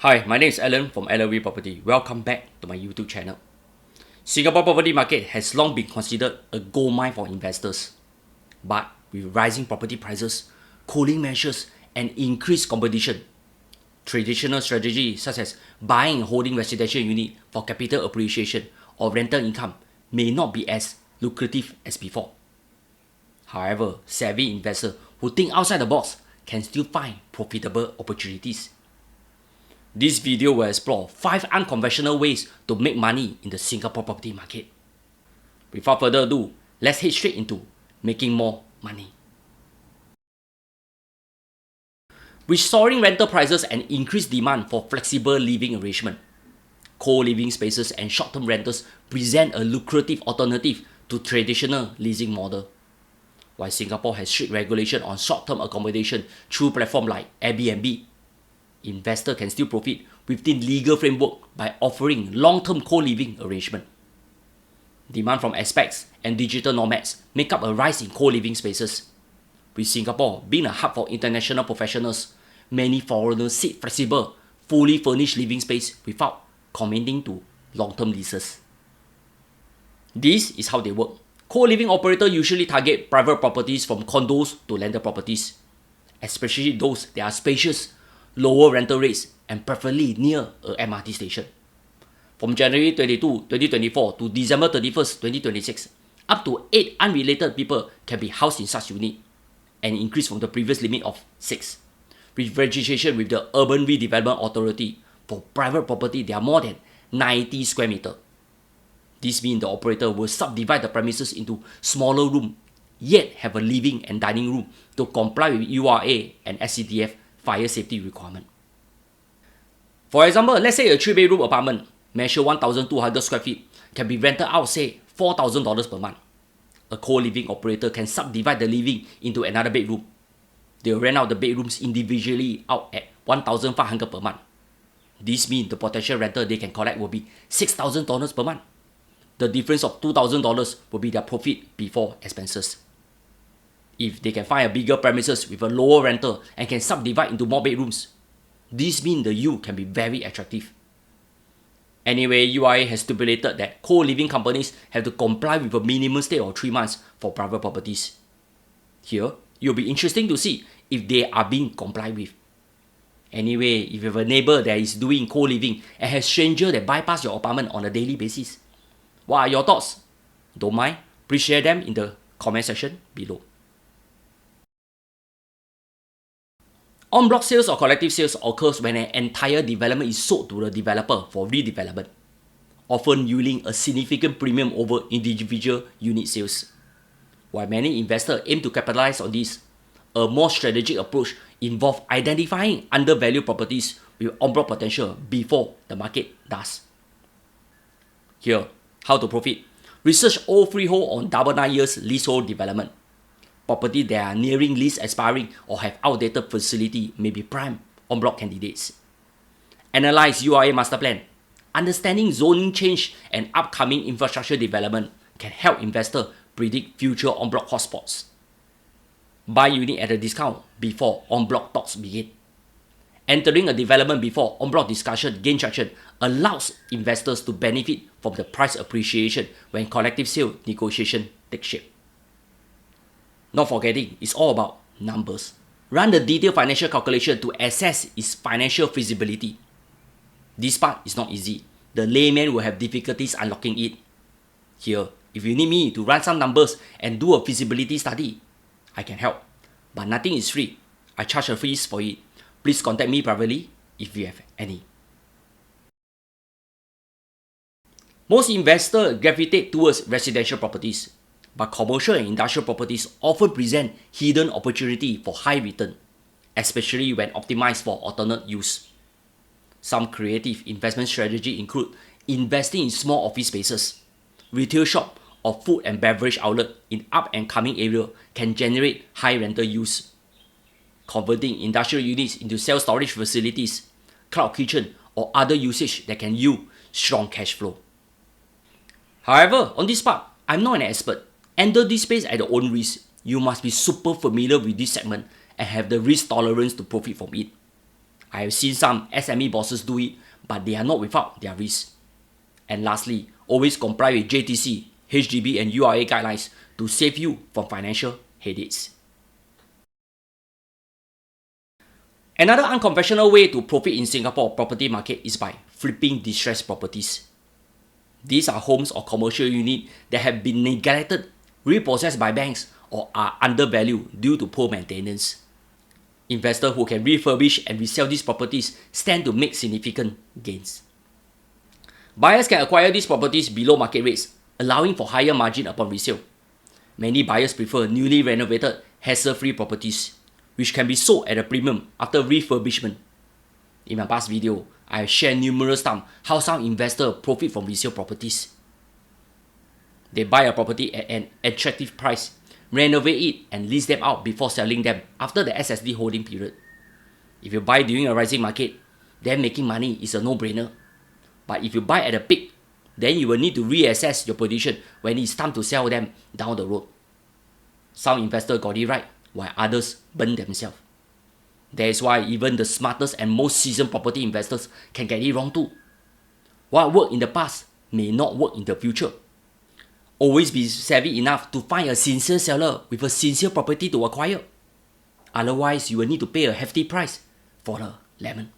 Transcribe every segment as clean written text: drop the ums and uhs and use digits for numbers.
Hi, my name is Alan from LV Property. Welcome back to my YouTube channel. Singapore property market has long been considered a gold mine for investors. But with rising property prices, cooling measures, and increased competition, traditional strategies such as buying and holding residential unit for capital appreciation or rental income may not be as lucrative as before. However, savvy investors who think outside the box can still find profitable opportunities. This video will explore 5 unconventional ways to make money in the Singapore property market. Without further ado, let's head straight into making more money. With soaring rental prices and increased demand for flexible living arrangement, co-living spaces and short-term rentals present a lucrative alternative to traditional leasing model. While Singapore has strict regulation on short-term accommodation through platforms like Airbnb, investors can still profit within legal framework by offering long-term co-living arrangement. Demand from expats and digital nomads make up a rise in co-living spaces. With Singapore being a hub for international professionals, many foreigners seek flexible, fully furnished living space without committing to long-term leases. This is how they work. Co-living operators usually target private properties from condos to landed properties, especially those that are spacious, lower rental rates, and preferably near a MRT station. From January 22, 2024 to December 31st, 2026, up to 8 unrelated people can be housed in such unit, an increase from the previous limit of 6. With registration with the Urban Redevelopment Authority, for private property there are more than 90 square meters. This means the operator will subdivide the premises into smaller rooms, yet have a living and dining room to comply with URA and SCDF fire safety requirement. For example, let's say a 3-bedroom apartment measure 1,200 square feet can be rented out, say, $4,000 per month. A co-living operator can subdivide the living into another bedroom. They will rent out the bedrooms individually out at $1,500 per month. This means the potential rental they can collect will be $6,000 per month. The difference of $2,000 will be their profit before expenses. If they can find a bigger premises with a lower rental and can subdivide into more bedrooms, this means the yield can be very attractive. Anyway, URA has stipulated that co-living companies have to comply with a minimum stay of 3 months for private properties. Here, it will be interesting to see if they are being complied with. Anyway, if you have a neighbor that is doing co-living and has strangers that bypass your apartment on a daily basis, what are your thoughts? Don't mind, please share them in the comment section below. En bloc sales or collective sales occurs when an entire development is sold to the developer for redevelopment, often yielding a significant premium over individual unit sales. While many investors aim to capitalize on this, a more strategic approach involves identifying undervalued properties with en bloc potential before the market does. Here, how to profit. Research old freehold on 9 years leasehold development. Property that are nearing lease expiring or have outdated facility may be prime en bloc candidates. Analyze URA master plan. Understanding zoning change and upcoming infrastructure development can help investors predict future en bloc hotspots. Buy unit at a discount before en bloc talks begin. Entering a development before en bloc discussion gain traction allows investors to benefit from the price appreciation when collective sale negotiation take shape. Not forgetting, it's all about numbers. Run the detailed financial calculation to assess its financial feasibility. This part is not easy. The layman will have difficulties unlocking it. Here, if you need me to run some numbers and do a feasibility study, I can help. But nothing is free. I charge a fees for it. Please contact me privately if you have any. Most investors gravitate towards residential properties, but commercial and industrial properties often present hidden opportunity for high return, especially when optimized for alternate use. Some creative investment strategies include investing in small office spaces. Retail shop or food and beverage outlet in up and coming area can generate high rental use. Converting industrial units into self-storage facilities, cloud kitchen, or other usage that can yield strong cash flow. However, on this part, I'm not an expert. Enter this space at your own risk. You must be super familiar with this segment and have the risk tolerance to profit from it. I have seen some SME bosses do it, but they are not without their risk. And lastly, always comply with JTC, HDB and URA guidelines to save you from financial headaches. Another unconventional way to profit in Singapore property market is by flipping distressed properties. These are homes or commercial units that have been neglected, repossessed by banks, or are undervalued due to poor maintenance. Investors who can refurbish and resell these properties stand to make significant gains. Buyers can acquire these properties below market rates, allowing for higher margin upon resale. Many buyers prefer newly renovated, hassle-free properties, which can be sold at a premium after refurbishment. In my past video, I have shared numerous times how some investors profit from resale properties. They buy a property at an attractive price, renovate it and lease them out before selling them after the SSD holding period. If you buy during a rising market, then making money is a no-brainer. But if you buy at a peak, then you will need to reassess your position when it's time to sell them down the road. Some investors got it right, while others burn themselves. That is why even the smartest and most seasoned property investors can get it wrong too. What worked in the past may not work in the future. Always be savvy enough to find a sincere seller with a sincere property to acquire. Otherwise, you will need to pay a hefty price for a lemon.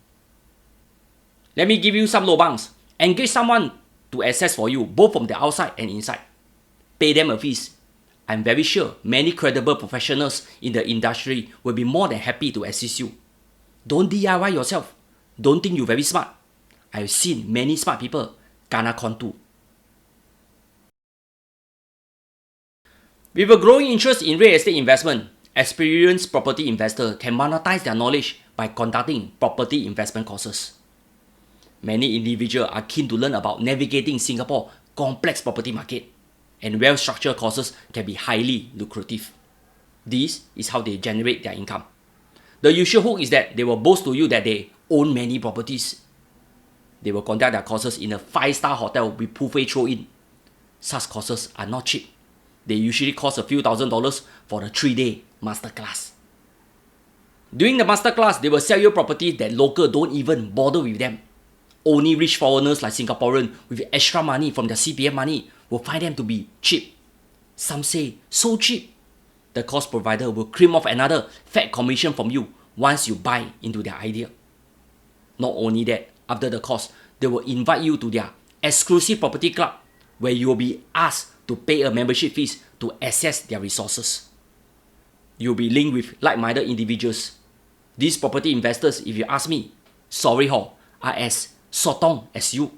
Let me give you some lobangs. Engage someone to assess for you, both from the outside and inside. Pay them a fee. I'm very sure many credible professionals in the industry will be more than happy to assist you. Don't DIY yourself. Don't think you're very smart. I've seen many smart people kena con too. With a growing interest in real estate investment, experienced property investors can monetize their knowledge by conducting property investment courses. Many individuals are keen to learn about navigating Singapore's complex property market, and well-structured courses can be highly lucrative. This is how they generate their income. The usual hook is that they will boast to you that they own many properties. They will conduct their courses in a 5-star hotel with buffet throw-in. Such courses are not cheap. They usually cost a few $1,000s for a 3-day masterclass. During the masterclass, they will sell you properties that locals don't even bother with them. Only rich foreigners like Singaporeans with extra money from their CPF money will find them to be cheap. Some say, so cheap. The course provider will cream off another fat commission from you once you buy into their idea. Not only that, after the course, they will invite you to their exclusive property club where you will be asked to pay a membership fees to access their resources. You'll be linked with like-minded individuals. These property investors, if you ask me, sorry ho, are as sotong as you.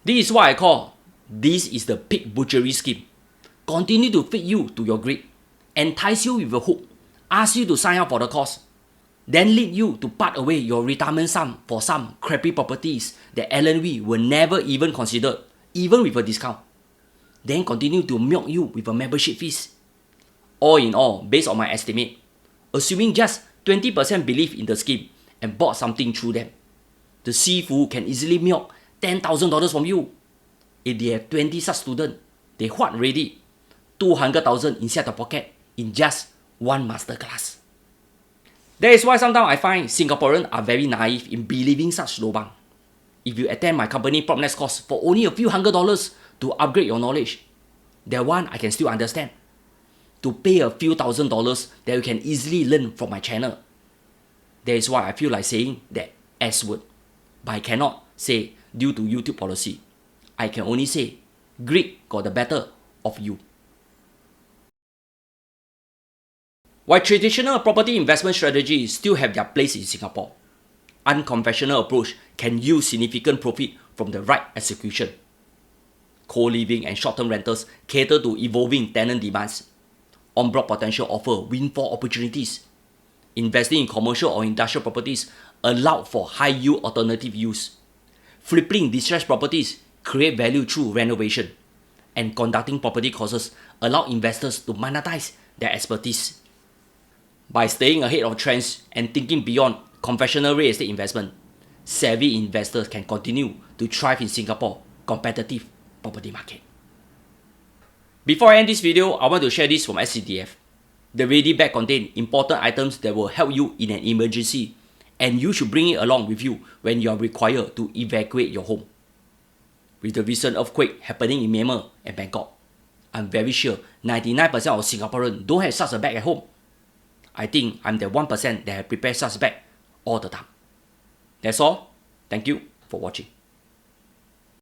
This is what I call, this is the pig butchery scheme. Continue to feed you to your greed, entice you with a hook, ask you to sign up for the course, then lead you to part away your retirement sum for some crappy properties that LNV will never even consider, even with a discount. Then continue to milk you with a membership fees. All in all, based on my estimate, assuming just 20% belief in the scheme and bought something through them, the Sifu can easily milk $10,000 from you. If they have 20 such students, they what ready? 200,000 inside the pocket in just one masterclass. That is why sometimes I find Singaporeans are very naive in believing such lobang. If you attend my company PropNext course for only a few $100s to upgrade your knowledge, that one I can still understand. To pay a few $1,000s that you can easily learn from my channel. That is why I feel like saying that S word. But I cannot say due to YouTube policy. I can only say greed got the better of you. While traditional property investment strategies still have their place in Singapore, unconventional approach can yield significant profit from the right execution. Co-living and short-term rentals cater to evolving tenant demands. On-block potential offer windfall opportunities. Investing in commercial or industrial properties allow for high-yield alternative use. Flipping distressed properties create value through renovation. And conducting property courses allow investors to monetize their expertise. By staying ahead of trends and thinking beyond conventional real estate investment, savvy investors can continue to thrive in Singapore's competitive property market. Before I end this video, I want to share this from SCDF. The ready bag contains important items that will help you in an emergency and you should bring it along with you when you are required to evacuate your home. With the recent earthquake happening in Myanmar and Bangkok, I'm very sure 99% of Singaporeans don't have such a bag at home. I think I'm the 1% that have prepared such a bag all the time. That's all. Thank you for watching.